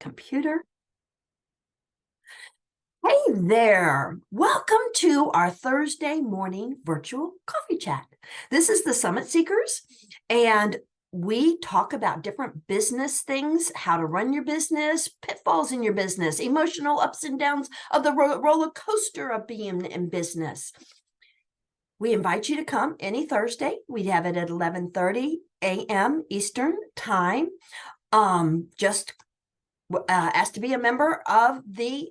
Computer. Hey there. Welcome to our Thursday morning virtual coffee chat. This is the Summit Seekers, and we talk about different business things, how to run your business, pitfalls in your business, emotional ups and downs of the roller coaster of being in business. We invite you to come any Thursday. We have it at 11:30 a.m. Eastern time. Just ask to be a member of the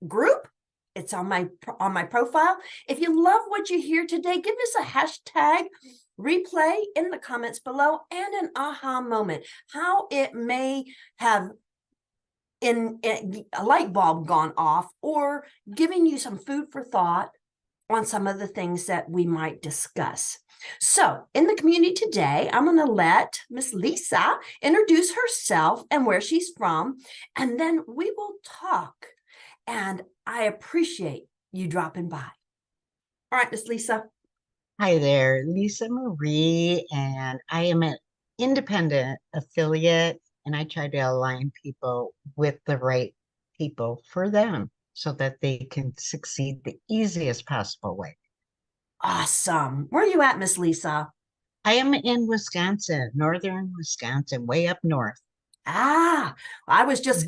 group. It's on my profile. If you love what you hear today, give us a hashtag replay in the comments below and an aha moment, how it may have in a light bulb gone off or giving you some food for thought on some of the things that we might discuss. So in the community today, I'm going to let Miss Lisa introduce herself and where she's from, and then we will talk. And I appreciate you dropping by. All right, Miss Lisa. Hi there, Lisa Marie, and I am an independent affiliate, and I try to align people with the right people for them so that they can succeed the easiest possible way. Awesome. Where are you at, Miss Lisa? I am in Wisconsin, northern Wisconsin, way up north. I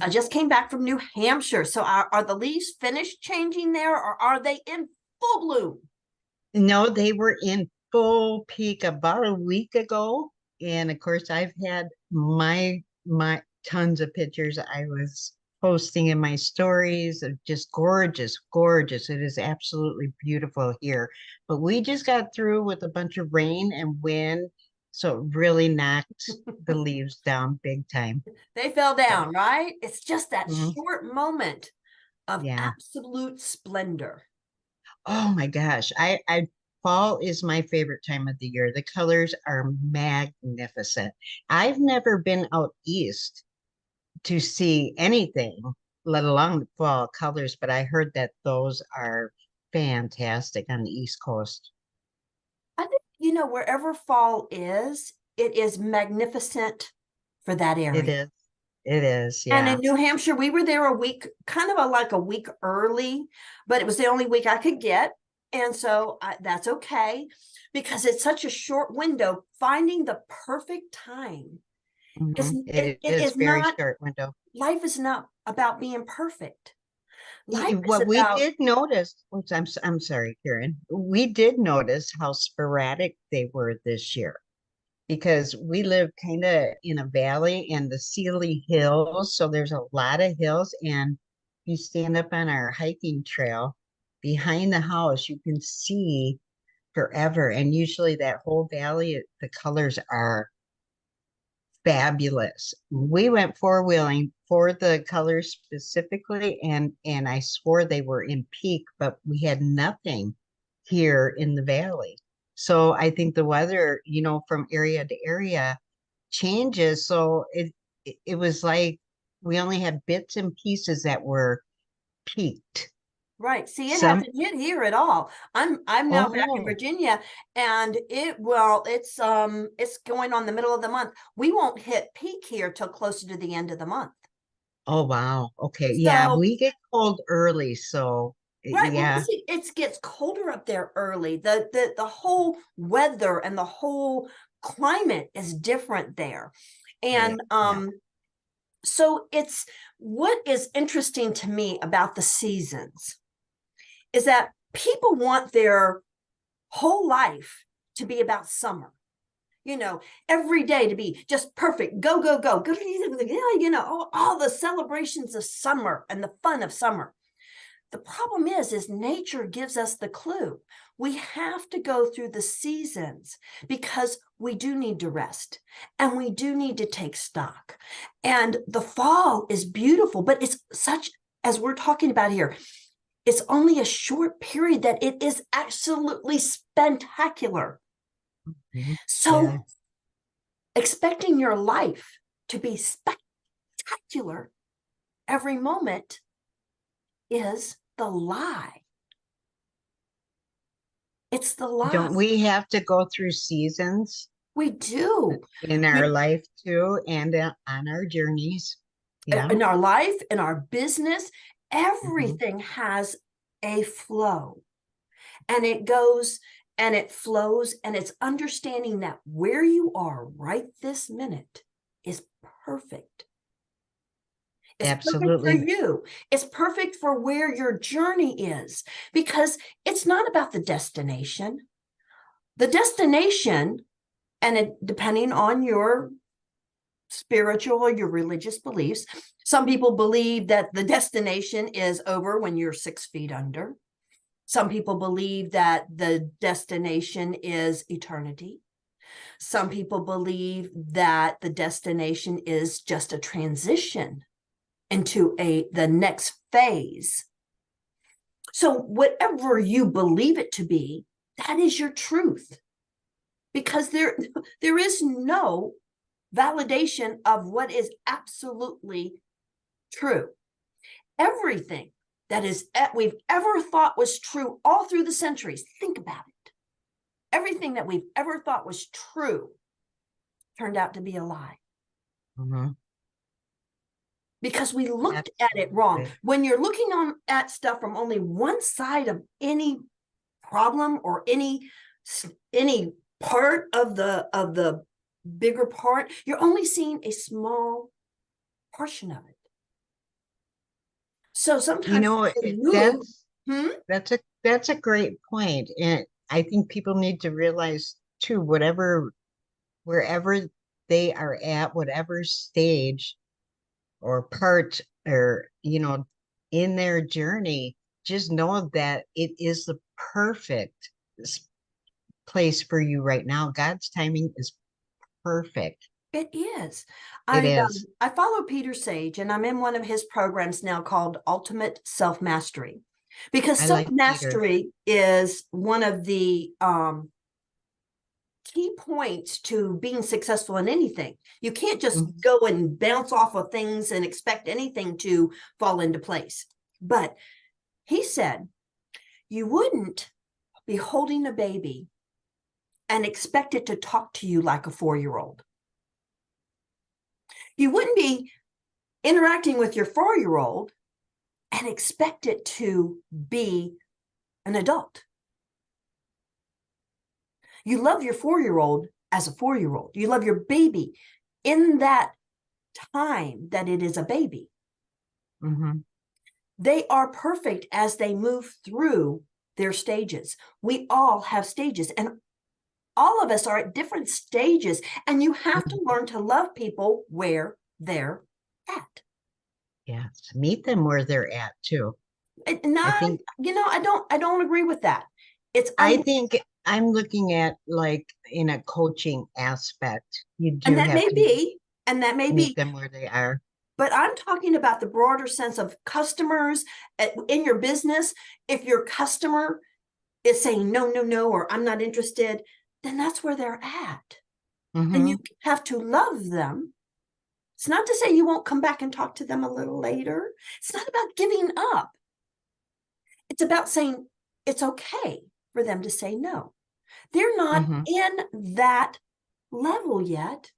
just came back from New Hampshire. So are the leaves finished changing there, or are they in full bloom? No, they were in full peak about a week ago, and of course, I've had my tons of pictures I was posting in my stories of just gorgeous, gorgeous. It is absolutely beautiful here. But we just got through with a bunch of rain and wind, so it really knocked the leaves down big time. They fell So, down, right? It's just that mhm, short moment of yeah. absolute splendor. Oh my gosh. I fall is my favorite time of the year. The colors are magnificent. I've never been out east to see anything, let alone the fall colors, but I heard that those are fantastic on the East Coast. I think, wherever fall is, it is magnificent for that It area. is. It is, And in yeah. New Hampshire, we were there a week, kind of like a week early, but it was the only week I could get. And so that's okay because it's such a short window. Finding the perfect time It it is is very not, short window. life is not about being perfect. Life is What we about, did notice, which I'm sorry, Karen, we did notice how sporadic they were this year, because we live kind of in a valley and the Sealy Hills. So there's a lot of hills. And you stand up on our hiking trail behind the house, you can see forever. And usually that whole valley, the colors are fabulous. We went four-wheeling for the colors specifically, and I swore they were in peak, but we had nothing here in the valley. So I think the weather, from area to area changes. So it was like we only had bits and pieces that were peaked. right. See, it Some, hasn't hit here at all. I'm now back in oh, Virginia, and it's going on the middle of the month. We won't hit peak here till closer to the end of the month. oh wow. Okay. Yeah, So, we get cold early, so right, well, yeah. see, it gets colder up there early. The whole weather and the whole climate is different there. Right. And Yeah. so it's what is interesting to me about the seasons is that people want their whole life to be about summer. Every day to be just perfect, go, go, go, go, all the celebrations of summer and the fun of summer. The problem is nature gives us the clue. We have to go through the seasons because we do need to rest and we do need to take stock. And the fall is beautiful, but it's such, as we're talking about here, it's only a short period that it is absolutely spectacular. Mhm. Yeah. So expecting your life to be spectacular every moment is the lie. It's the lie. Don't we have to go through seasons We do. in our We, life too, and on our journeys? Yeah. In our life, in our business, Hmm. everything has a flow, and it goes and it flows, and it's understanding that where you are right this minute is perfect. It's perfect for Absolutely. you. It's perfect for where your journey is, because it's not about the destination. The destination, and it, depending on your spiritual or your religious beliefs, some people believe that the destination is over when you're 6 feet under. Some people believe that the destination is eternity. Some people believe that the destination is just a transition into the next phase. So whatever you believe it to be, that is your truth, because there is no validation of what is absolutely true. Everything that is we've ever thought was true all through the centuries, think about it. Everything that we've ever thought was true turned out to be a lie, Hmm. because we looked at it wrong. Absolutely. When you're looking on at stuff from only one side of any problem, or any part of the bigger part, you're only seeing a small portion of it. So You sometimes know, we move. Hmm? that's a great point. And I think people need to realize too, wherever they are at, whatever stage or part or in their journey, just know that it is the perfect s- place for you right now. God's timing is perfect. It is. It is. I follow Peter Sage, and I'm in one of his programs now called Ultimate Self Mastery, because I self like Peter. mastery is one of the key points to being successful in anything. You can't just Mhm. go and bounce off of things and expect anything to fall into place. But he said you wouldn't be holding a baby and expect it to talk to you like a 4-year-old. You wouldn't be interacting with your 4-year-old and expect it to be an adult. You love your 4-year-old as a 4-year-old. You love your baby in that time that it is a baby. Mhm. They are perfect as they move through their stages. We all have stages, and all of us are at different stages, and you have to Mhm. learn to love people where they're at. Yes. Meet them where they're at too. I Not, think I don't agree with that. It's I think I'm looking at like in a coaching aspect. You and do that have may to be, and that may meet be, them where they are. but I'm talking about the broader sense of customers in your business. If your customer is saying no, no, no, or I'm not interested, then that's where they're at. And you Hmm. have to love them. It's not to say you won't come back and talk to them a little later. It's not about giving up. It's about saying it's okay for them to say no. They're not Hmm. in that level yet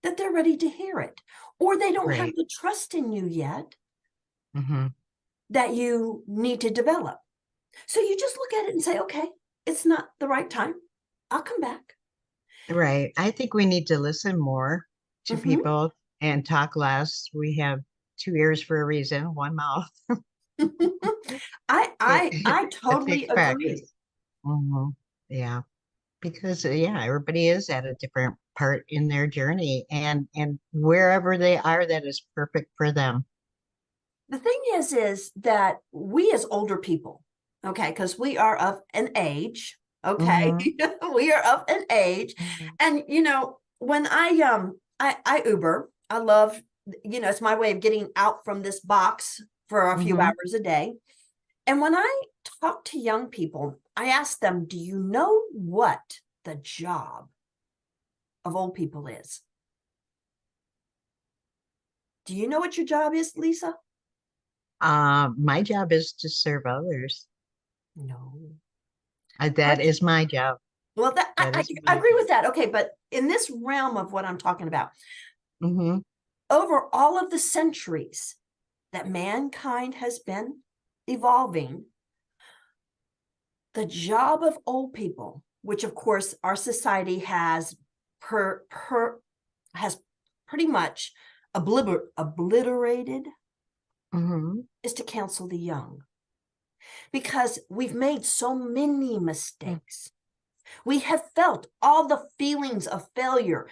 that they're ready to hear it, or they don't have Right. the trust in you yet Hmm. that you need to develop. So you just look at it and say, okay, it's not the right time. I'll come back. Right. I think we need to listen more to Mhm. people and talk less. We have two ears for a reason, one mouth. It, I it totally takes agree. practice. Hmm. Yeah. Because yeah, everybody is at a different part in their journey and wherever they are, that is perfect for them. The thing is that we as older people, okay, because we are of an age, okay, Hmm. we are of an age, Hmm. and when I Uber, I love, it's my way of getting out from this box for a few Hmm. hours a day. And when I talk to young people, I ask them, do you know what the job of old people is? Do you know what your job is, Lisa? My job is to serve others. No. That is my job. Well, That is I my agree job. with that. Okay, but in this realm of what I'm talking about, Hmm. over all of the centuries that mankind has been evolving, the job of old people, which of course our society has has pretty much obliterated, Mhm. is to counsel the young, because we've made so many mistakes. We have felt all the feelings of failure,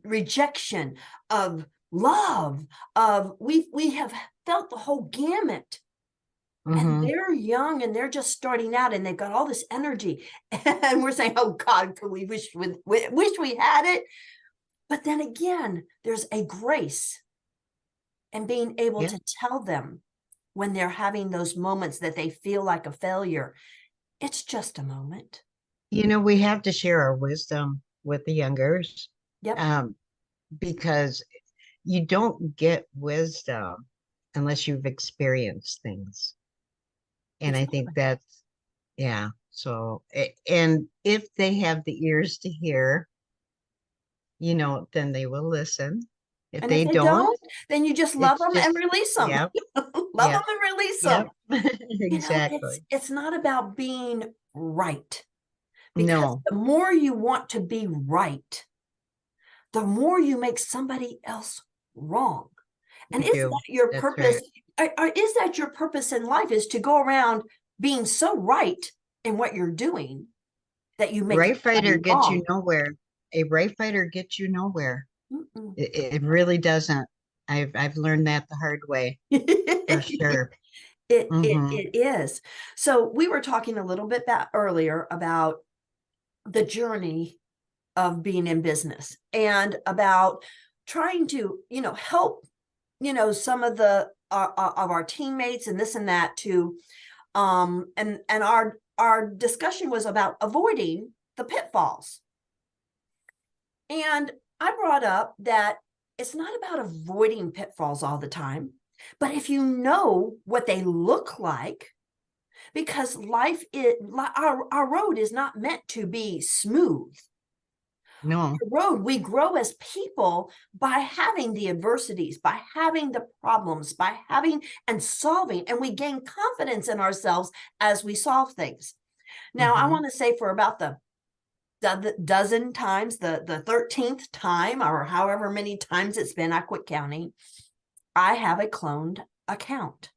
rejection, of love, of we have felt the whole gamut. And Mhm. they're young and they're just starting out and they've got all this energy. And we're saying, oh God, could we wish we had it? But then again, there's a grace and being able Yeah. to tell them when they're having those moments that they feel like a failure. It's just a moment. We have to share our wisdom with the youngers, Yep. um, because you don't get wisdom unless you've experienced things. And I think Exactly. that's, yeah. So, and if they have the ears to hear, then they will listen. If And if they they don't, don't, then you just love it's them and just, release them. yep, Love them yep, and release them. yep, You know, it's exactly. it's not about being right, because No, the more you want to be right, the more you make somebody else wrong. And you is do. that your That's purpose? right. Is that your purpose in life, is to go around being so right in what you're doing that you make Right fighter everybody gets you wrong? nowhere. A right fighter gets you nowhere. Mm-mm. It really doesn't. I've learned that the hard way for it, sure. Hmm. it is. So we were talking a little bit earlier about the journey of being in business and about trying to, help, some of the of our teammates and this and that to and our discussion was about avoiding the pitfalls. And I brought up that it's not about avoiding pitfalls all the time, but if you know what they look like, because life is our road is not meant to be smooth. No. Road, we grow as people by having the adversities, by having the problems, by having and solving, and we gain confidence in ourselves as we solve things. Now, I Hmm. want to say for about the dozen times, the 13th time, or however many times it's been, I quit counting, I have a cloned account.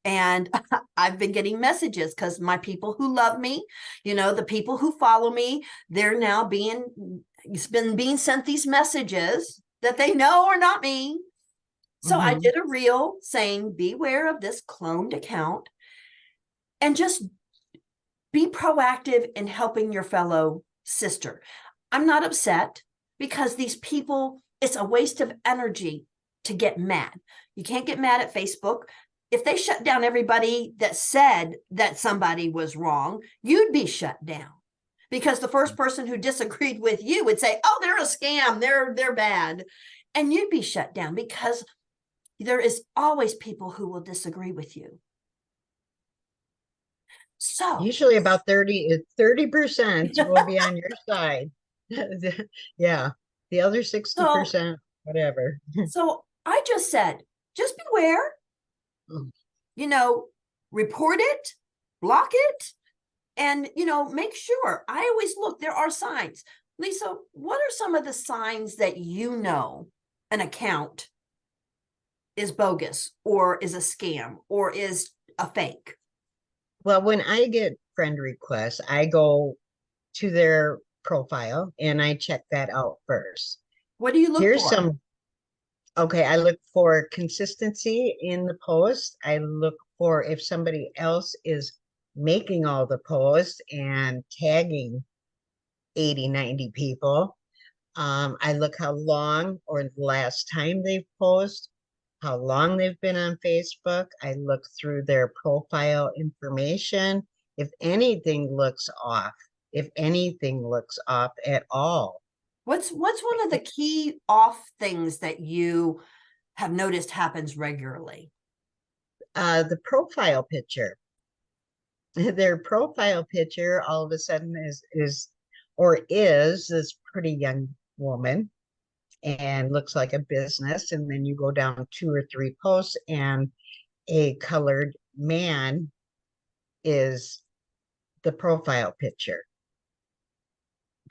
And I've been getting messages because my people who love me, the people who follow me, they're now being sent these messages that they know are not me. So I Hmm. did a reel saying, beware of this cloned account and just be proactive in helping your fellow sister. I'm not upset because these people, it's a waste of energy to get mad. You can't get mad at Facebook. If they shut down everybody that said that somebody was wrong, you'd be shut down, because the first person who disagreed with you would say, "Oh, they're a scam. They're bad." And you'd be shut down because there is always people who will disagree with you. So, Usually about 30% will be on your side. Yeah. The other so, 60%, whatever. so I just said, just beware, you know, report it, block it, and, make sure. I always look, there are signs. Lisa, what are some of the signs that an account is bogus or is a scam or is a fake? Well, when I get friend requests, I go to their profile and I check that out first. What do you look Here's for? some, okay, I look for consistency in the post. I look for if somebody else is making all the posts and tagging 80, 90 people. I look how long or the last time they've posted, how long they've been on Facebook. I look through their profile information. If anything looks off, if anything looks off at all, What's one of the key off things that you have noticed happens regularly? the profile picture, their profile picture all of a sudden is or is this pretty young woman. and looks like a business. And then you go down two or three posts, and a colored man is the profile picture.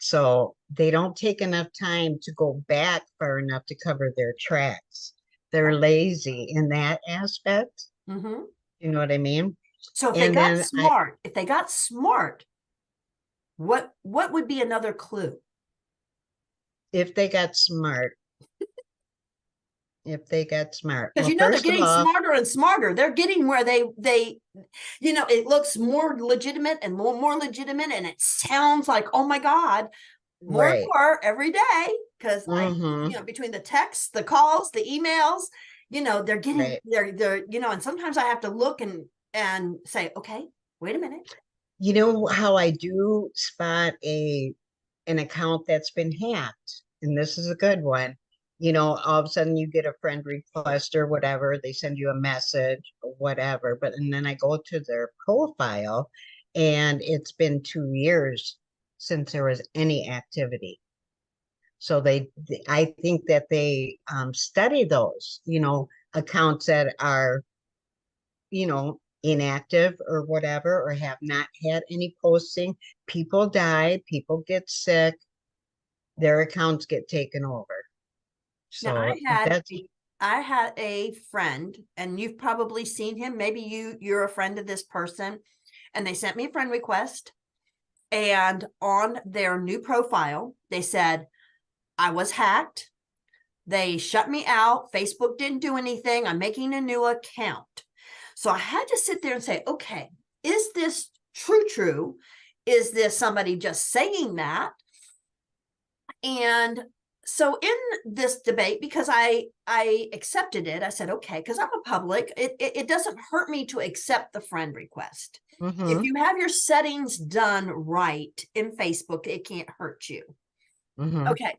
So they don't take enough time to go back far enough to cover their tracks. They're lazy in that aspect. Mm-hmm. You know what I mean? So And then if they got smart, what would be another clue? if they got smart, if they got smart, Because well, you know they're first of getting all, smarter and smarter. They're getting where they it looks more legitimate and more legitimate, and it sounds like, oh my God, more and right. more every day. Because Mm-hmm. between the texts, the calls, the emails, they're getting Right. and sometimes I have to look and say, okay, wait a minute. You know how I do spot an account that's been hacked, and this is a good one. All of a sudden you get a friend request or whatever, they send you a message or whatever, and then I go to their profile, and it's been 2 years since there was any activity. So I think that they study those, accounts that are, inactive or whatever, or have not had any posting. People die, people get sick, their accounts get taken over. Now So that's I had a friend, and you've probably seen him. Maybe you're a friend of this person, and they sent me a friend request. And on their new profile, they said, I was hacked. They shut me out. Facebook didn't do anything. I'm making a new account. So I had to sit there and say, okay, is this true? Is this somebody just saying that? And so in this debate, because I accepted it, I said, okay, because I'm a public, it doesn't hurt me to accept the friend request. If mm-hmm, you have your settings done right in Facebook, it can't hurt you. mm-hmm. Okay.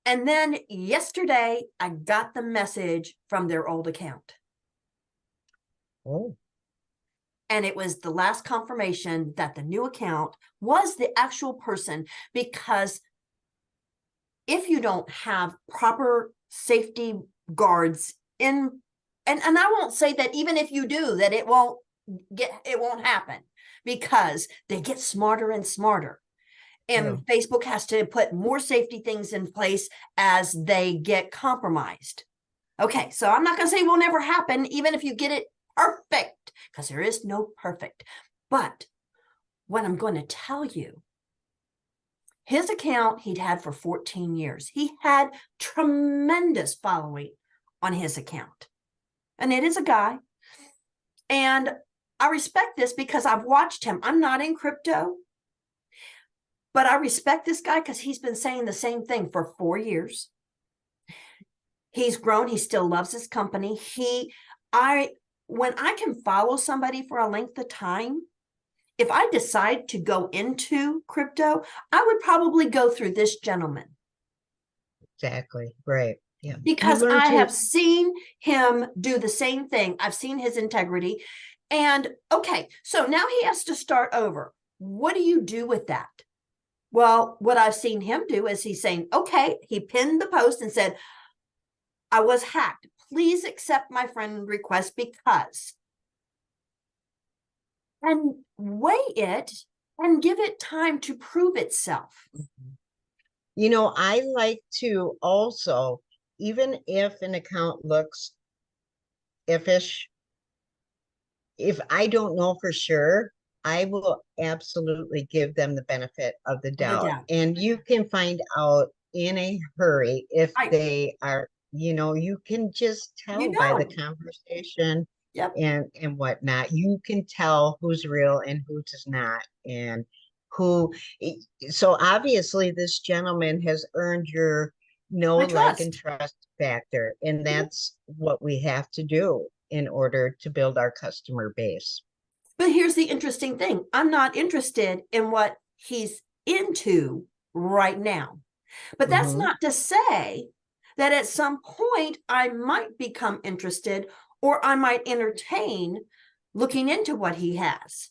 And then yesterday, I got the message from their old account. Oh, And it was the last confirmation that the new account was the actual person. Because if you don't have proper safety guards in, and I won't say that even if you do, that it won't happen, because they get smarter and smarter. true. And Facebook has to put more safety things in place as they get compromised. Okay, so I'm not going to say it will never happen, even if you get it perfect, because there is no perfect. But what I'm going to tell you, his account he'd had for 14 years. He had tremendous following on his account. And it is a guy. And I respect this because I've watched him. I'm not in crypto, but I respect this guy because he's been saying the same thing for 4 years. He's grown. He still loves his company. When I can follow somebody for a length of time, if I decide to go into crypto, I would probably go through this gentleman, Exactly. Right. Yeah. You because learn I to, have seen him do the same thing. I've seen his integrity. And okay, so now he has to start over. What do you do with that? Well, what I've seen him do is he's saying, okay, he pinned the post and said, I was hacked. Please accept my friend request because, and weigh it and give it time to prove itself. I like to also, even if an account looks iffish, if I don't know for sure, I will absolutely give them the benefit of the The doubt. doubt. And you can find out in a hurry if I, they are, you can just you tell by the know, conversation yep. and whatnot. You can tell who's real and who's not. And who, so obviously this gentleman has earned your know, My like, and trust. trust factor. And that's what we have to do in order to build our customer base. But here's the interesting thing. I'm not interested in what he's into right now. But that's Hmm. not to say that at some point I might become interested, or I might entertain looking into what he has.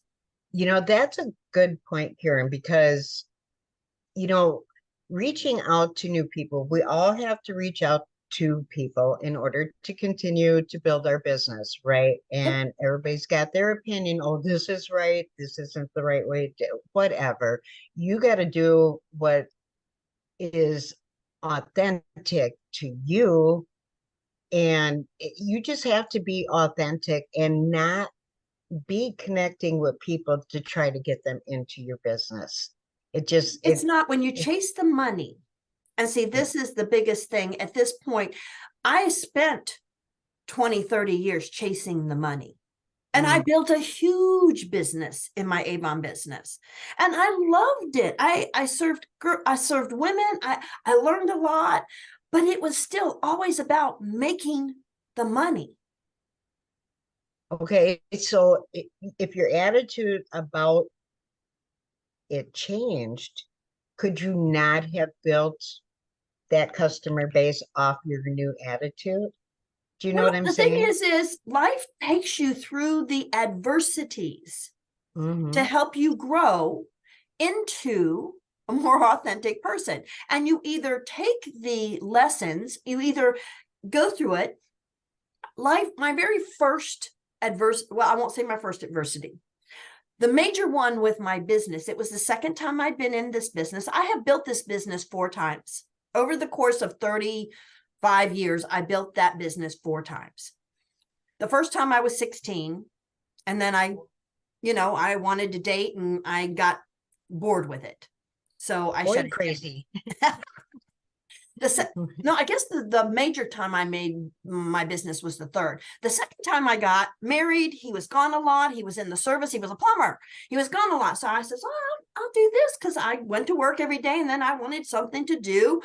That's a good point, Karen, because, you know, reaching out to new people. We all have to reach out to people in order to continue to build our business, right? Yep. And everybody's got their opinion. Oh, this is right. This isn't the right way to, whatever. You got to do what is authentic to you. And you just have to be authentic and not be connecting with people to try to get them into your business. It just, It's not when you it chase the money. And see, yeah. this is the biggest thing at this point. I spent 20, 30 years chasing the money. And I Mm. built a huge business in my Avon business. And I loved it. I served women. I learned a lot, but it was still always about making the money. Okay, so if your attitude about it changed, could you not have built that customer base off your new attitude? Do you know Well, what I'm the thing saying? is life takes you through the adversities to Mm-hmm. help you grow into a more authentic person. And you either take the lessons, you either go through it. Life, my very first well, I won't say my first adversity. The major one with my business, it was the second time I'd been in this business. I have built this business 4 times. Over the course of 35 years, I built that business 4 times. The first time I was 16, and then I wanted to date and I got bored with it. So I shut Boy, it crazy. down. No, I guess the major time I made my business was the third. The second time I got married, he was gone a lot. He was in the service. He was a plumber. He was gone a lot. So I said, oh, I'll do this because I went to work every day and then I wanted something to do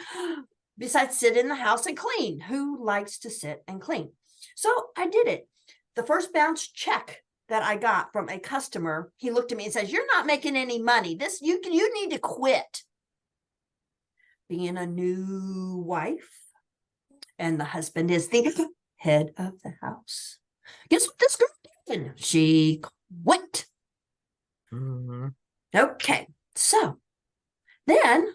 besides sit in the house and clean. Who likes to sit and clean? So I did it. The first bounce check that I got from a customer, he looked at me and says, "You're not making any money. You need to quit." Being a new wife, and the husband is the head of the house. Guess what this girl did? She quit. Mm-hmm. Okay, so then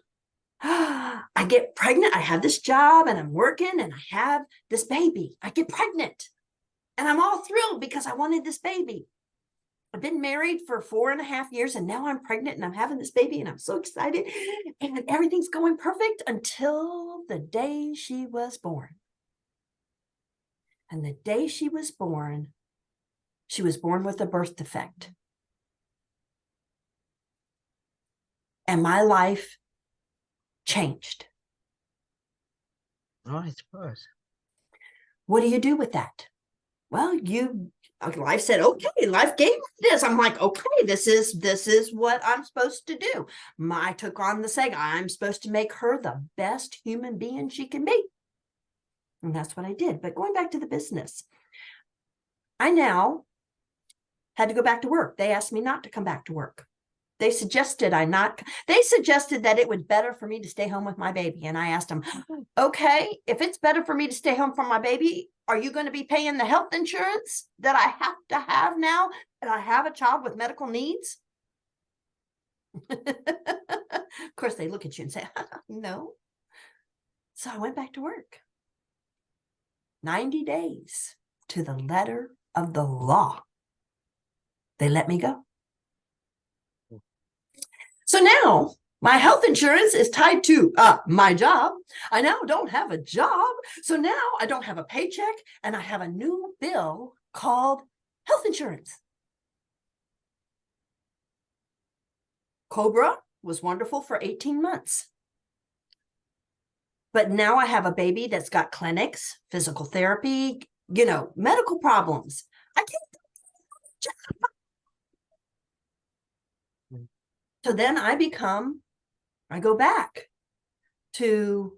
I get pregnant. I have this job and I'm working and I have this baby. I get pregnant and I'm all thrilled because I wanted this baby. I've been married for 4.5 years and now I'm pregnant and I'm having this baby and I'm so excited and everything's going perfect until the day she was born. And the day she was born with a birth defect. And my life changed. Oh, I suppose. What do you do with that? Well, life said, okay, life gave me this. I'm like, okay, this is what I'm supposed to do. I took on the saying, I'm supposed to make her the best human being she can be. And that's what I did. But going back to the business, I now had to go back to work. They asked me not to come back to work. They suggested that it would better for me to stay home with my baby. And I asked them, okay, if it's better for me to stay home from my baby, are you going to be paying the health insurance that I have to have now that I have a child with medical needs? Of course, they look at you and say, no. So I went back to work. 90 days to the letter of the law. They let me go. So now my health insurance is tied to my job. I now don't have a job. So now I don't have a paycheck and I have a new bill called health insurance. Cobra was wonderful for 18 months. But now I have a baby that's got clinics, physical therapy, medical problems. I can't. So then I go back to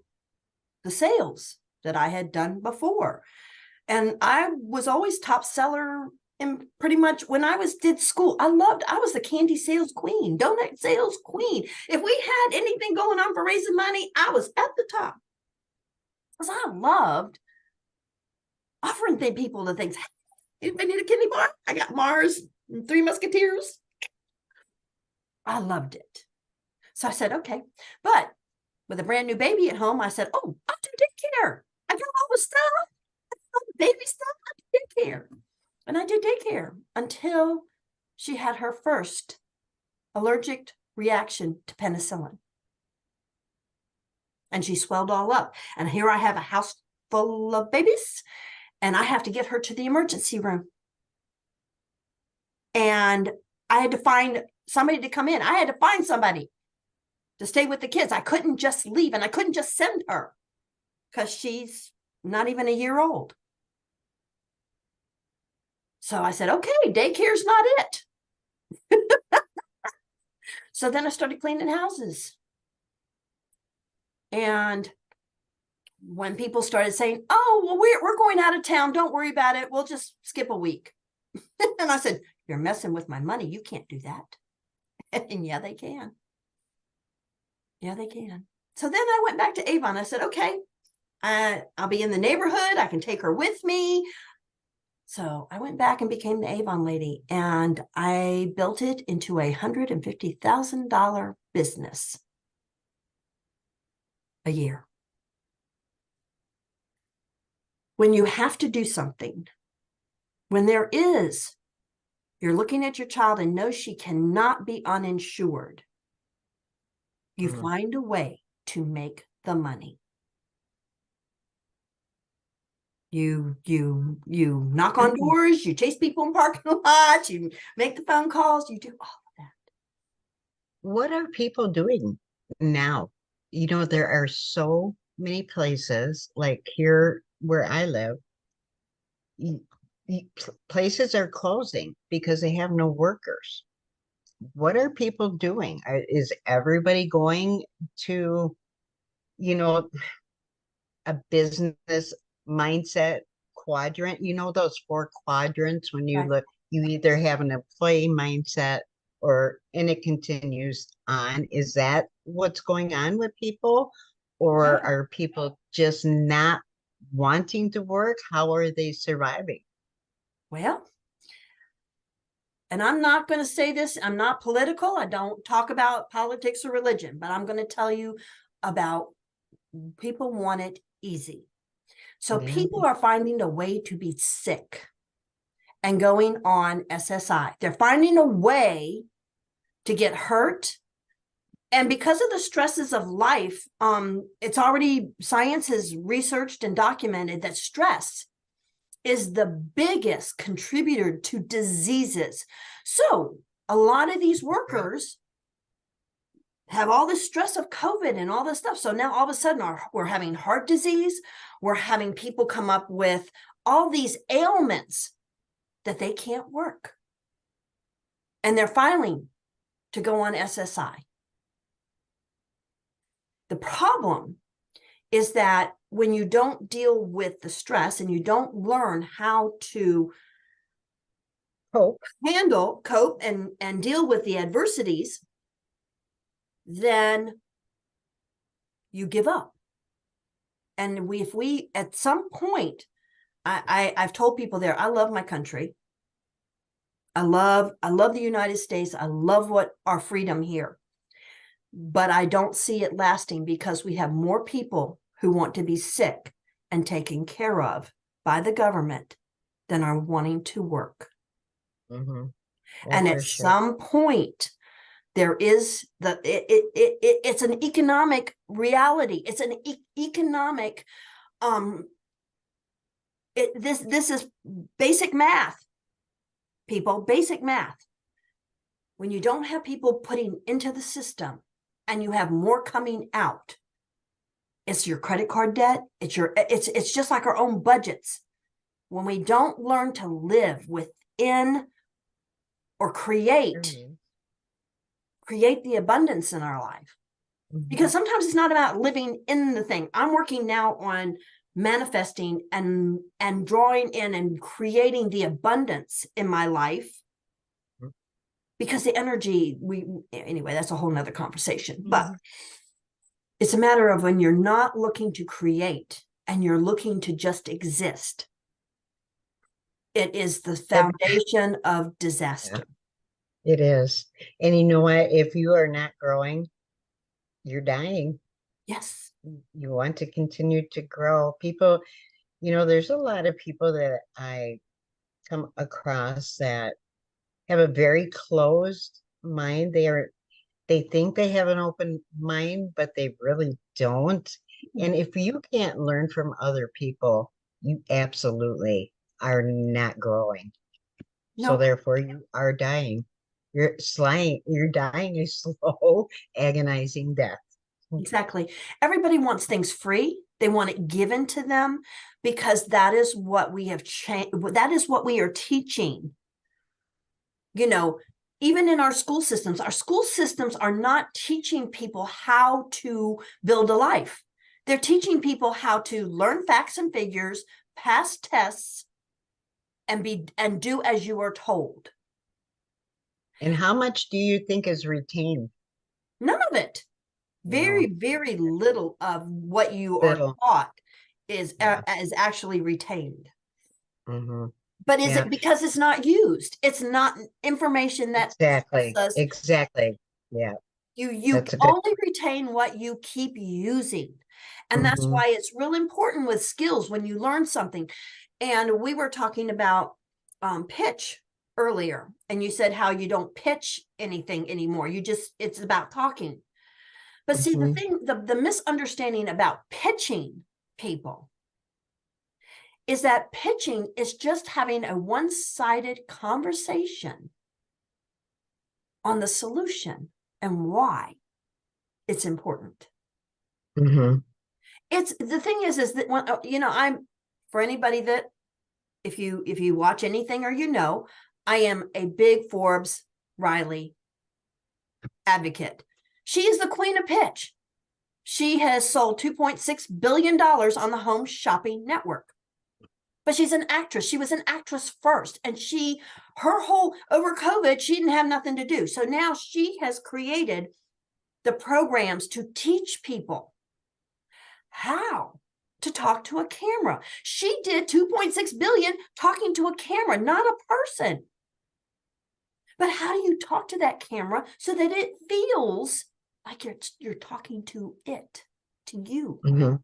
the sales that I had done before. And I was always top seller in pretty much when I did school. I was the candy sales queen, donut sales queen. If we had anything going on for raising money, I was at the top. Because I loved offering people the things. If they need a candy bar, I got Mars and Three Musketeers. I loved it. So I said, okay. But with a brand new baby at home, I said, oh, I'll do daycare. I got all the stuff, all the baby stuff, I'll do daycare. And I did daycare until she had her first allergic reaction to penicillin. And she swelled all up. And here I have a house full of babies, and I have to get her to the emergency room. And I had to find somebody to come in. I had to find somebody to stay with the kids. I couldn't just leave, and I couldn't just send her because she's not even a year old. So I said, okay, daycare's not it. So then I started cleaning houses. And when people started saying, oh, well, we're going out of town, don't worry about it, we'll just skip a week. And I said, you're messing with my money, you can't do that. And yeah, they can. Yeah, they can. So then I went back to Avon. I said, okay, I'll be in the neighborhood, I can take her with me. So I went back and became the Avon lady, and I built it into a $150,000 business a year. When you have to do something, when you're looking at your child and know she cannot be uninsured, you find a way to make the money. You knock on doors, you chase people in parking lots, you make the phone calls, you do all of that. What are people doing now? You know, there are so many places, like here where I live, places are closing because they have no workers. What are people doing? Is everybody going to, you know, a business mindset quadrant? You know, those four quadrants when you Right. look, you either have an employee mindset and it continues on. Is that what's going on with people? Or Yeah. are people just not wanting to work? How are they surviving? Well, and I'm not going to say this, I'm not political. I don't talk about politics or religion, but I'm going to tell you about people want it easy. So Yeah. people are finding a way to be sick and going on SSI. They're finding a way to get hurt. And because of the stresses of life, it's already, science has researched and documented that stress is the biggest contributor to diseases. So a lot of these workers have all this stress of COVID and all this stuff. So now all of a sudden we're having heart disease. We're having people come up with all these ailments that they can't work. And they're filing to go on SSI. The problem is that when you don't deal with the stress and you don't learn how to Hope. cope and deal with the adversities, then you give up. And if we at some point, I've told people there, I love my country. I love the United States. I love what our freedom here. But I don't see it lasting because we have more people who want to be sick and taken care of by the government than are wanting to work. Mm-hmm. Oh, And at for sure. some point, there is it's an economic reality. It's an economic this is basic math, people, basic math. When you don't have people putting into the system and you have more coming out, it's your credit card debt, it's just like our own budgets. When we don't learn to live within or create the abundance in our life, because sometimes it's not about living in the thing. I'm working now on manifesting and drawing in and creating the abundance in my life, because the energy anyway, that's a whole nother conversation. But it's a matter of when you're not looking to create and you're looking to just exist, it is the foundation of disaster. It is. And you know what? If you are not growing, you're dying. Yes. You want to continue to grow. People, there's a lot of people that I come across that have a very closed mind. They think they have an open mind, but they really don't. And if you can't learn from other people, you absolutely are not growing. So No, therefore you are dying. You're dying a slow, agonizing death. exactly. Everybody wants things free. They want it given to them because that is what we have changed. That is what we are teaching. You know, even in our school systems are not teaching people how to build a life. They're teaching people how to learn facts and figures, pass tests, and do as you are told. And how much do you think is retained? None of it. Very, No, very little of what you are little. taught Yeah. is actually retained. Hmm. But is Yeah, it because it's not used? It's not information that helps exactly. us. Exactly. Yeah, You that's a good. only retain what you keep using. And that's Hmm. why it's real important with skills when you learn something. And we were talking about pitch earlier, and you said how you don't pitch anything anymore. It's about talking. But see, the Hmm. thing, the misunderstanding about pitching people is that pitching is just having a one-sided conversation on the solution and why it's important. Hmm. It's the thing is that when I'm for anybody that if you watch anything or I am a big Forbes Riley advocate. She is the queen of pitch. She has sold $2.6 billion on the Home Shopping Network. But she's an actress. She was an actress first, and her whole over COVID, she didn't have nothing to do. So now she has created the programs to teach people how to talk to a camera. She did 2.6 billion talking to a camera, not a person. But how do you talk to that camera so that it feels like you're talking to it, to you? Hmm.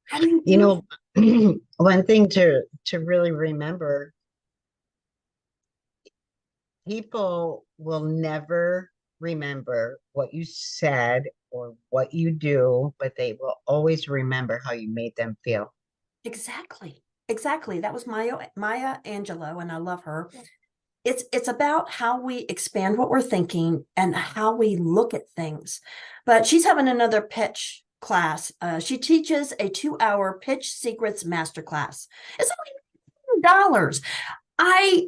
How do you You do know, one thing to really remember, people will never remember what you said or what you do, but they will always remember how you made them feel. exactly? Exactly. That was Maya Angelou, and I love her. It's about how we expand what we're thinking and how we look at things. But she's having another pitch class. She teaches a 2-hour pitch secrets masterclass. It's only $19. I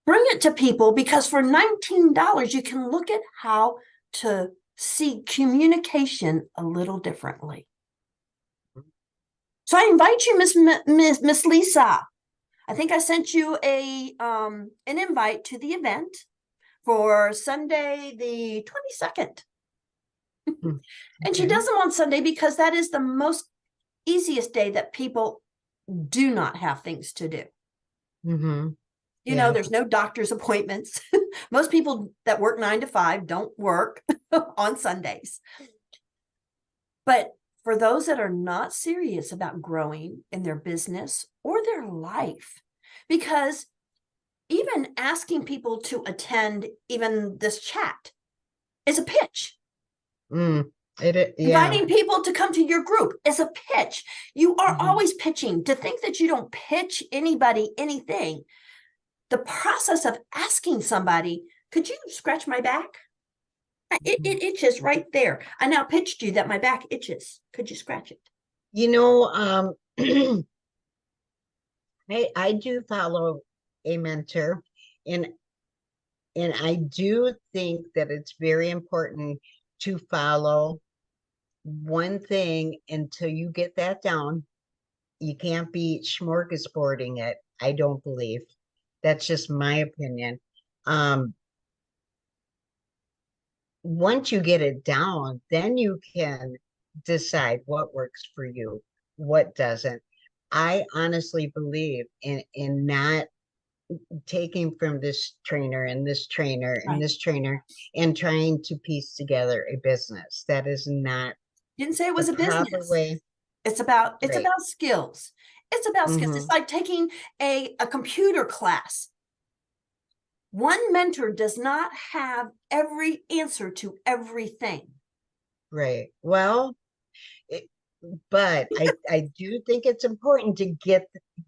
bring it to people because for $19 you can look at how to see communication a little differently. So I invite you, Miss Lisa. I think I sent you an invite to the event for Sunday the 22nd. Hmm. And she Okay. does them on Sunday because that is the most easiest day that people do not have things to do. Hmm. Yeah. There's no doctor's appointments. Most people that work 9 to 5 don't work on Sundays. But for those that are not serious about growing in their business or their life, because even asking people to attend even this chat is a pitch. Mm. Yeah. Inviting people to come to your group is a pitch. You are Hmm. always pitching. To think that you don't pitch anybody anything, the process of asking somebody, could you scratch my back? It itches right there. I now pitched you that my back itches. Could you scratch it? You know, I do follow a mentor, and I do think that it's very important to follow one thing until you get that down. You can't be smorgasbording it, I don't believe. That's just my opinion. Um, Once you get it down, then you can decide what works for you, what doesn't. I honestly believe in not taking from this trainer and this trainer and Right. this trainer and trying to piece together a business. That is not. Didn't say it the was a proper business. way. It's Right. about skills. It's about skills. It's Mm-hmm. like taking a computer class. One mentor does not have every answer to everything. Right. Well, it, but I do think it's important to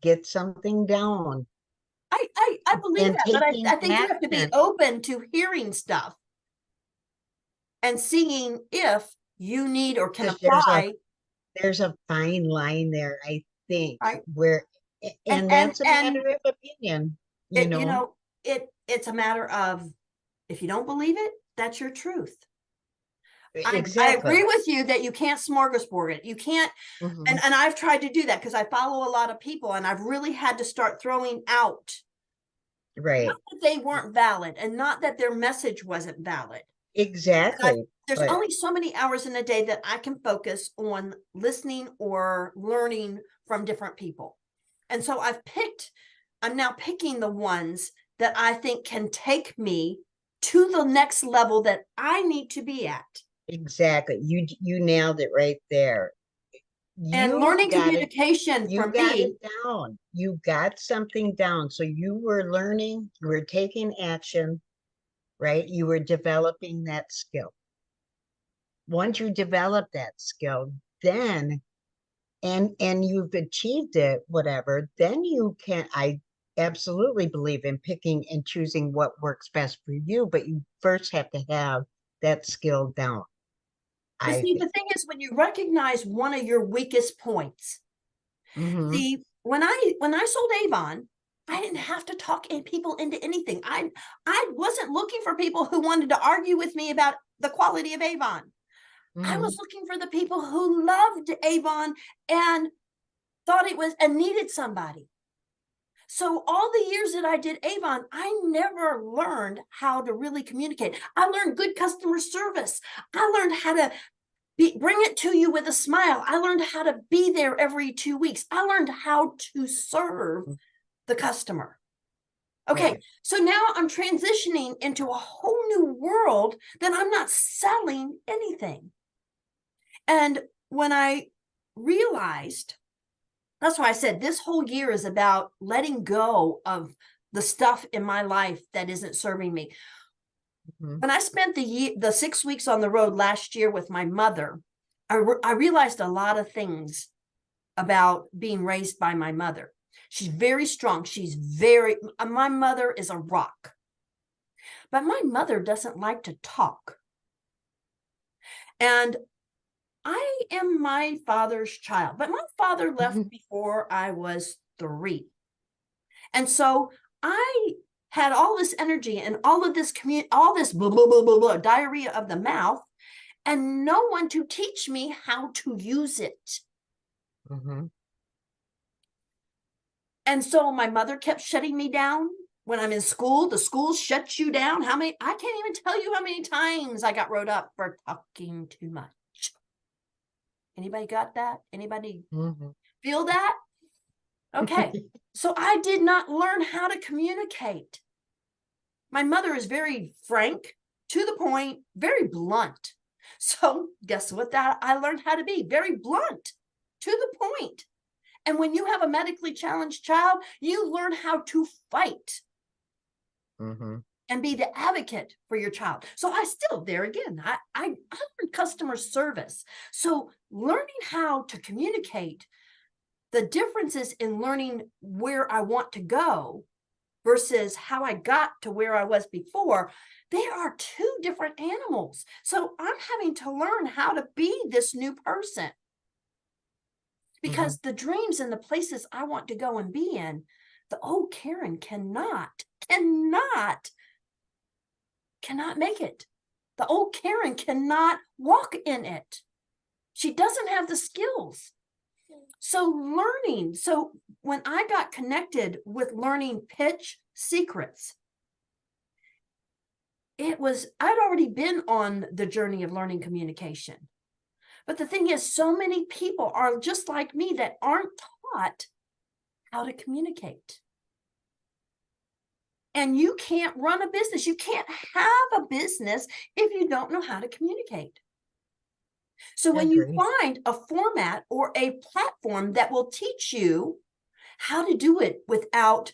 get something down I believe and that, but taking I think you have to be action, open to hearing stuff and seeing if you need or can because apply, there's a fine line there, I think, right? where And and and that's a and matter of opinion, you it, know. it's a matter of, if you don't believe it, that's your truth. I agree Exactly. with you that you can't smorgasbord it. You can't, Hmm. and I've tried to do that because I follow a lot of people, and I've really had to start throwing out, not Right. that they weren't valid and not that their message wasn't valid. Exactly. There's But only so many hours in a day that I can focus on listening or learning from different people. And so I'm now picking the ones that I think can take me to the next level that I need to be at. exactly, you nailed it right there. And You learning got it. communication You for got it me, down. You got something down. So you were learning, you were taking action, right? You were developing that skill. Once you develop that skill, then and you've achieved it, whatever, then you can, I absolutely believe in picking and choosing what works best for you, but you first have to have that skill down, but I see, the think. thing is, when you recognize one of your weakest points, Mm-hmm. see, when I sold Avon, I didn't have to talk people into anything. I wasn't looking for people who wanted to argue with me about the quality of Avon. I Mm-hmm. was looking for the people who loved Avon and thought it was and needed somebody. So all the years that I did Avon, I never learned how to really communicate. I learned good customer service. I learned how to bring it to you with a smile. I learned how to be there every 2 weeks. I learned how to serve the customer. Okay, Right. so now I'm transitioning into a whole new world that I'm not selling anything. And when I realized, that's why I said this whole year is about letting go of the stuff in my life that isn't serving me. Mm-hmm. When I spent the 6 weeks on the road last year with my mother, I realized a lot of things about being raised by my mother. She's very strong. My mother is a rock, but my mother doesn't like to talk. And I am my father's child, but my father left Mm-hmm. before I was 3. And so I had all this energy and all of this all this blah, blah, blah, blah, blah, diarrhea of the mouth, and no one to teach me how to use it. Mm-hmm. And so my mother kept shutting me down. When I'm in school, the school shuts you down. I can't even tell you how many times I got wrote up for talking too much. Anybody got that? Anybody Mm-hmm. feel that? Okay. So I did not learn how to communicate. My mother is very frank, to the point, very blunt. So guess what that I learned how to be? Very blunt, to the point. And when you have a medically challenged child, you learn how to fight Mm-hmm. and be the advocate for your child. So I still, there again, I learned customer service. So learning how to communicate, the differences in learning where I want to go versus how I got to where I was before, they are two different animals. So I'm having to learn how to be this new person, Mm-hmm. because the dreams and the places I want to go and be in, the old Karen cannot make it. The old Karen cannot walk in it. She doesn't have the skills. So when I got connected with learning pitch secrets, I'd already been on the journey of learning communication. But the thing is, so many people are just like me that aren't taught how to communicate. And you can't run a business. You can't have a business if you don't know how to communicate. So when you Agree. find a format or a platform that will teach you how to do it without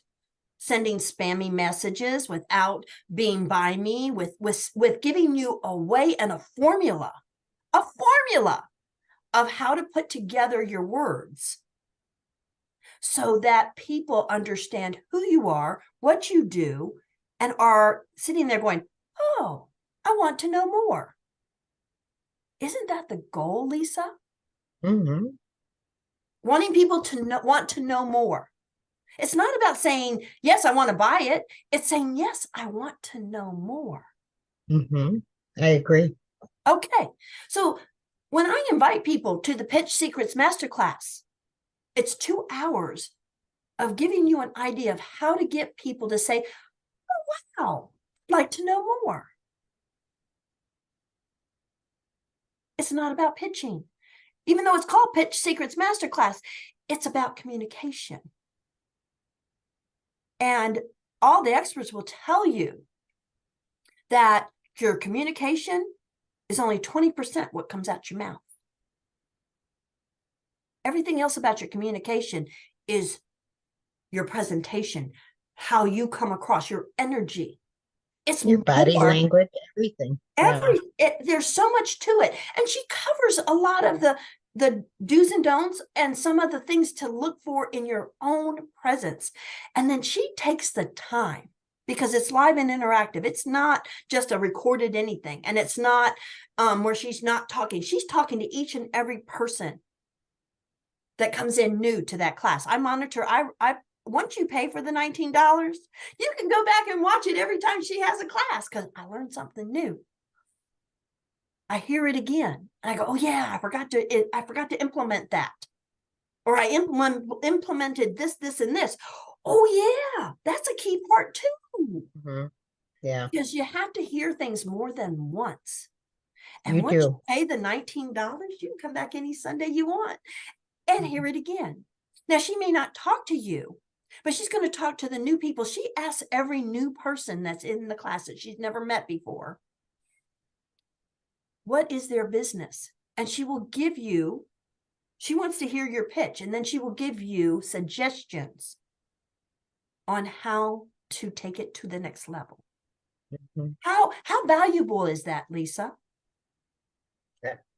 sending spammy messages, without being by me, with giving you a way and a formula of how to put together your words so that people understand who you are, what you do, and are sitting there going, oh, I want to know more. Isn't that the goal, Lisa? Mm-hmm. Wanting people to want to know more. It's not about saying, yes, I want to buy it. It's saying, yes, I want to know more. Mm-hmm. I agree. Okay. So when I invite people to the Pitch Secrets Masterclass, it's 2 hours of giving you an idea of how to get people to say, oh, wow, I'd like to know more. It's not about pitching. Even though it's called Pitch Secrets Masterclass, it's about communication. And all the experts will tell you that your communication is only 20% what comes out your mouth. Everything else about your communication is your presentation, how you come across, your energy. It's Your body more language, everything. Yeah. there's so much to it. And she covers a lot of the do's and don'ts and some of the things to look for in your own presence. And then she takes the time because it's live and interactive. It's not just a recorded anything. And it's not where she's not talking. She's talking to each and every person that comes in new to that class. I monitor, I once you pay for the $19, you can go back and watch it every time she has a class because I learned something new. I hear it again. And I go, oh yeah, I forgot to implement that. Or I implemented this, and this. Oh yeah, that's a key part too. Mm-hmm. Yeah, Because you have to hear things more than once. And you once you do. pay the $19, you can come back any Sunday you want and hear it again. Now, she may not talk to you, but she's going to talk to the new people. She asks every new person that's in the class that she's never met before, what is their business? And she will give you, she wants to hear your pitch, and then she will give you suggestions on how to take it to the next level. Mm-hmm. How valuable is that, Lisa?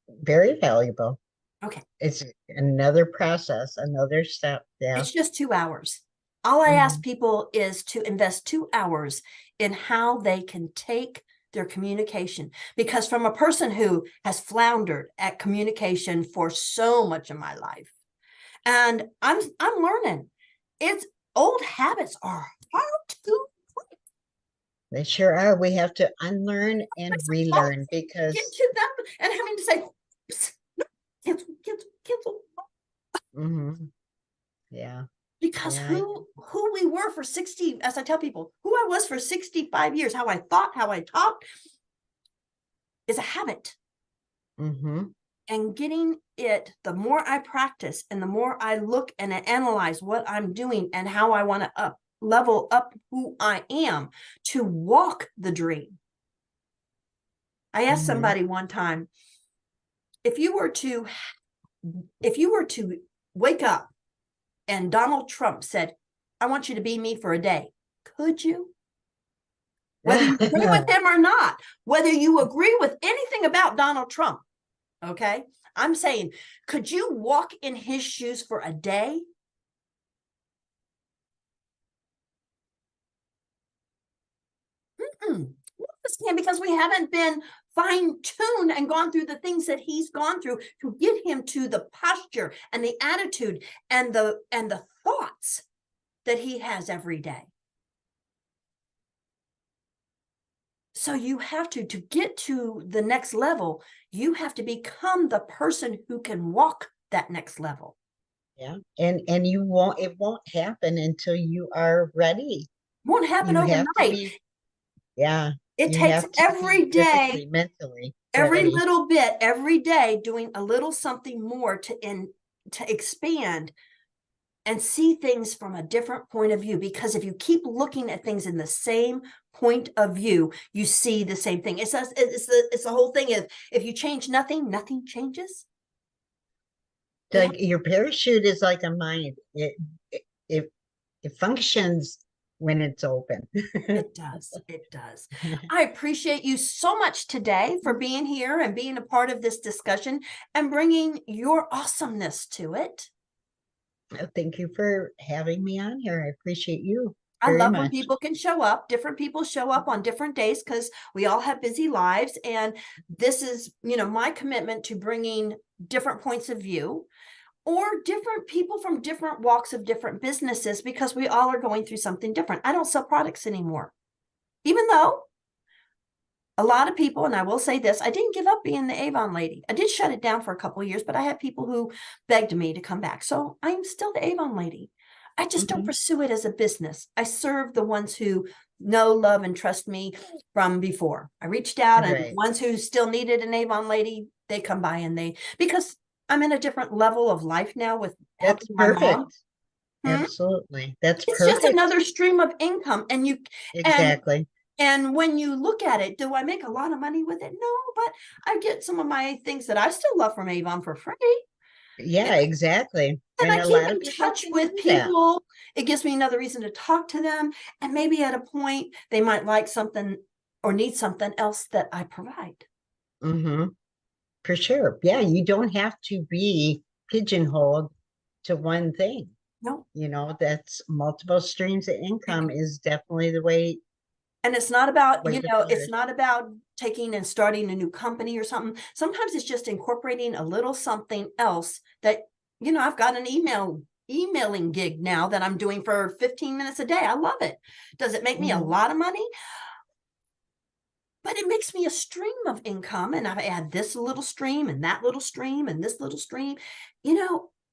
Very valuable. Okay. It's another process, another step. Yeah. It's just 2 hours. All I ask Mhm. people is to invest 2 hours in how they can take their communication. Because from a person who has floundered at communication for so much of my life, and I'm learning, it's old habits are hard to They sure are. We have to unlearn and relearn get because to them and having to say, cancel. mhm. Yeah, Because yeah, who we were for 60, as I tell people, who I was for 65 years, how I thought, how I talked is a habit. mm-hmm. And getting it, the more I practice and the more I look and analyze what I'm doing and how I want to level up who I am to walk the dream. I asked Mm-hmm. somebody one time, if you were to wake up and Donald Trump said, I want you to be me for a day, could you? Whether you agree with him or not, whether you agree with anything about Donald Trump, okay? I'm saying, could you walk in his shoes for a day? Because we haven't been fine-tuned and gone through the things that he's gone through to get him to the posture and the attitude and the thoughts that he has every day. So you have to get to the next level, you have to become the person who can walk that next level. Yeah, and you won't. It won't happen until you are ready. Won't happen You have to overnight. be. Yeah, It you takes have to be every day, physically, mentally every ready. little bit, every day doing a little something more to expand and see things from a different point of view. Because if you keep looking at things in the same point of view, you see the same thing. It's the whole thing of if you change nothing, nothing changes. Yeah, Like your parachute is like a mind. It it functions when it's open. it does. It does. I appreciate you so much today for being here and being a part of this discussion and bringing your awesomeness to it. Thank you for having me on here. I appreciate you I very love when much. people can show up. Different people show up on different days because we all have busy lives. And this is, my commitment to bringing different points of view or different people from different walks of different businesses because we all are going through something different. I don't sell products anymore, even though a lot of people, and I will say this, I didn't give up being the Avon lady. I did shut it down for a couple of years, but I had people who begged me to come back. So I'm still the Avon lady. I just don't pursue it as a business. I serve the ones who know, love, and trust me from before. I reached out, and the Right. ones who still needed an Avon lady, they come by because I'm in a different level of life now with That's helping my mom. perfect. Hmm? Absolutely. That's It's just perfect. another stream of income. And Exactly. and when you look at it, do I make a lot of money with it? No, but I get some of my things that I still love from Avon for free. And, Yeah, exactly. and And I a keep lot of in people touch can with do that. people. It gives me another reason to talk to them. And maybe at a point, they might like something or need something else that I provide. Hmm. For sure. Yeah, you don't have to be pigeonholed to one thing. No. That's multiple streams of income is definitely And it's not about, way to it's flourish. not about taking and starting a new company or something. Sometimes it's just incorporating a little something else that, I've got an emailing gig now that I'm doing for 15 minutes a day. I love it. Does it make me a Hmm. lot of money? But it makes me a stream of income. And I add this little stream and that little stream and this little stream.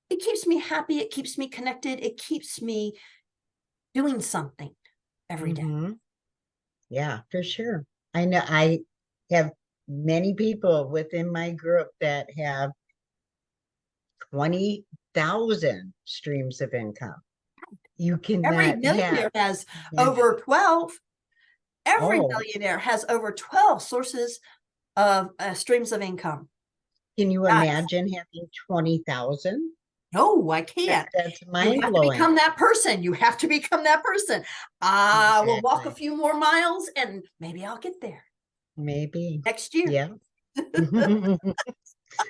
It keeps me happy. It keeps me connected. It keeps me doing something every day. Hmm. Yeah, for sure. I know I have many people within my group that have 20,000 streams of income. You Every cannot have millionaire has imagine. over 12. Every Oh, millionaire has over 12 sources of streams of income. can you Guys, imagine having 20,000? no, I can't. That's You mind have to blowing. become that person. You have to become that person. I will walk a Exactly. few more miles and maybe I'll get there Maybe. next year. Yeah.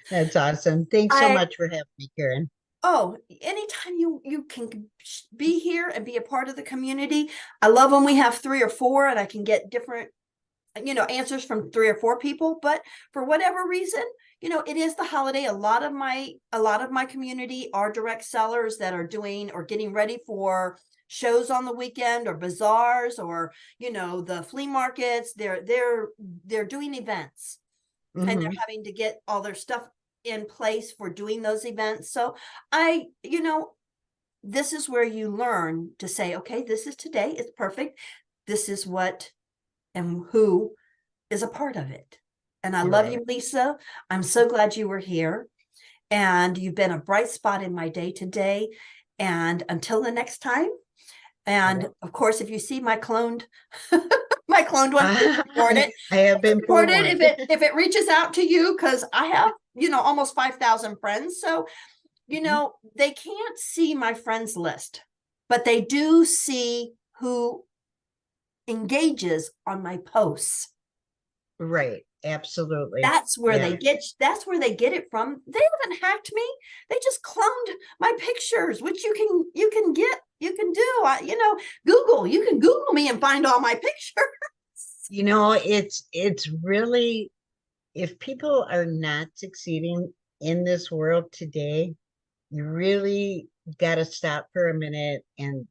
That's awesome. Thanks so I much for having me, Karen. Oh, anytime you can be here and be a part of the community. I love when we have three or four and I can get different answers from three or four people, but for whatever reason, it is the holiday. A lot of my community are direct sellers that are doing or getting ready for shows on the weekend or bazaars or the flea markets. They're doing events and they're Hmm. having to get all their stuff in place for doing those events. So this is where you learn to say, okay, this is today, it's perfect, this is what and who is a part of it. And I love Right. you, Lisa. I'm so glad you were here. And you've been a bright spot in my day today. And until the next time, and Right. of course, if you see my cloned my cloned one, please report I it. have Please been report it forewarned. if it reaches out to you, because I have, almost 5,000 friends. So, Mhm. they can't see my friends list, but they do see who engages on my posts. Right. Absolutely. Yeah. That's where they get it from. They haven't hacked me. They just cloned my pictures, which you can do. Google. You can Google me and find all my pictures. It's really, if people are not succeeding in this world today, you really got to stop for a minute and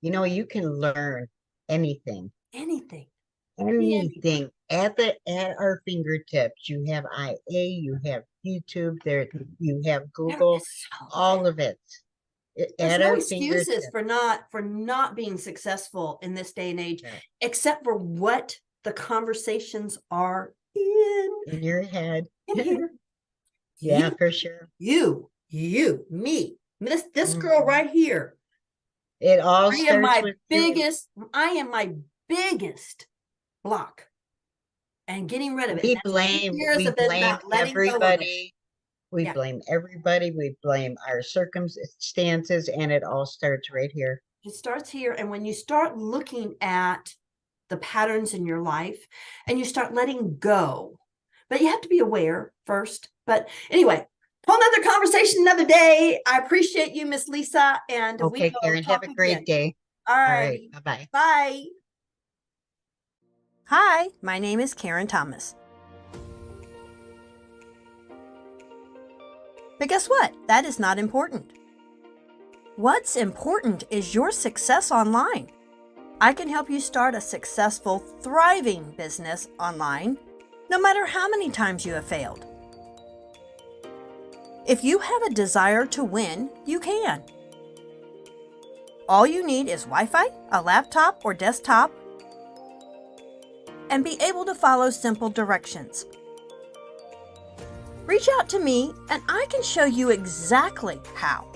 you can learn anything, Anything. Anything. anything at our fingertips. You have IA, you have YouTube, there you have There Google, is so all of it there's at no our excuses fingertips. for not being successful in this day and age, Right. except for what the conversations are In your head. in here. Yeah, You, for sure. me, this girl Mhm. right here. It all I am starts my with you. biggest, I am my biggest block and getting rid of it. We And that's what these blame, years we have been blame about, letting go of it. everybody. We Yeah, blame everybody. We blame our circumstances, and it all starts right here. it starts here. And when you start looking at the patterns in your life and you start letting go, but you have to be aware first. But anyway, whole nother conversation another day. I appreciate you, Miss Lisa, and we Okay, will Karen, have talk a great again. day. All All right, righty. bye-bye. Bye. Hi, my name is Karen Thomas. But guess what? That is not important. What's important is your success online. I can help you start a successful, thriving business online, no matter how many times you have failed. If you have a desire to win, you can. All you need is Wi-Fi, a laptop or desktop, and be able to follow simple directions. Reach out to me and I can show you exactly how.